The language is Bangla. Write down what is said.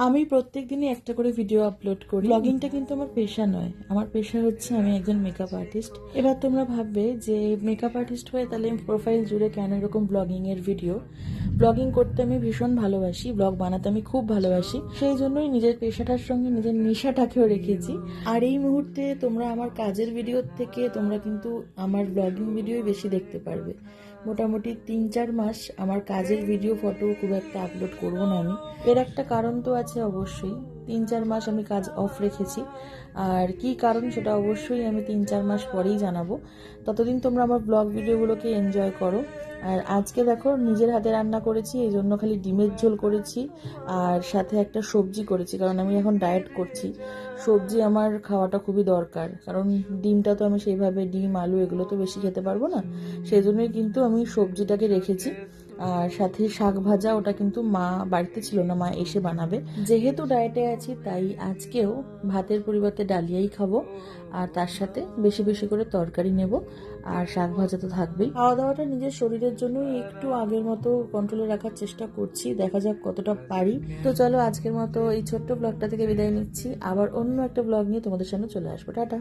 আমি প্রত্যেকদিনই একটা করে ভিডিও আপলোড করি। ব্লগিংটা কিন্তু আমার পেশা নয়, আমার পেশা হচ্ছে আমি একজন মেকআপ আর্টিস্ট। এবার তোমরা ভাববে যে মেকআপ আর্টিস্ট হয়ে তাহলে প্রোফাইল জুড়ে কেন এরকম ব্লগিং এর ভিডিও। ব্লগিং করতে আমি ভীষণ ভালোবাসি, ব্লগ বানাতে আমি খুব ভালোবাসি, সেই জন্যই নিজের পেশাটার সঙ্গে নিজের নেশাটাকেও রেখেছি। আর এই মুহূর্তে তোমরা আমার কাজের ভিডিও থেকে তোমরা কিন্তু আমার ব্লগিং ভিডিওই বেশি দেখতে পারবে। মোটামুটি 3-4 মাস আমার কাজের ভিডিও ফটো খুব একটা আপলোড করব না আমি। এর একটা কারণ তো আছে অবশ্যই, 3-4 মাস আমি কাজ অফ রেখেছি। আর কি কারণ সেটা অবশ্যই আমি 3-4 মাস পরেই জানাবো। ততদিন তোমরা আমার ব্লগ ভিডিওগুলোকে এনজয় করো। আর আজকে দেখো নিজের হাতে রান্না করেছি, এই জন্য খালি ডিমের ঝোল করেছি আর সাথে একটা সবজি করেছি, কারণ আমি এখন ডায়েট করছি। সবজি আমার খাওয়াটা খুবই দরকার, কারণ ডিমটা তো আমি সেইভাবে ডিম আলু এগুলো তো বেশি খেতে পারবো না, সেই জন্যই কিন্তু আমি সবজিটাকে রেখেছি। আর সাথে শাক ভাজা, ওটা কিন্তু মা বাড়িতে ছিল না, মা এসে বানাবে। যেহেতু ডায়েটে আছি তাই আজকেও ভাতের পরিবর্তে ডালিয়াই খাবো, আর তার সাথে বেশি বেশি করে তরকারি নেব, আর শাক ভাজা তো থাকবেই। খাওয়া দাওয়াটা নিজের শরীরের জন্যই একটু আগের মতো কন্ট্রোলে রাখার চেষ্টা করছি, দেখা যাক কতটা পারি। তো চলো আজকের মতো এই ছোট্ট ব্লগটা থেকে বিদায় নিচ্ছি, আবার অন্য একটা ব্লগ নিয়ে তোমাদের সামনে চলে আসবো। টাটা।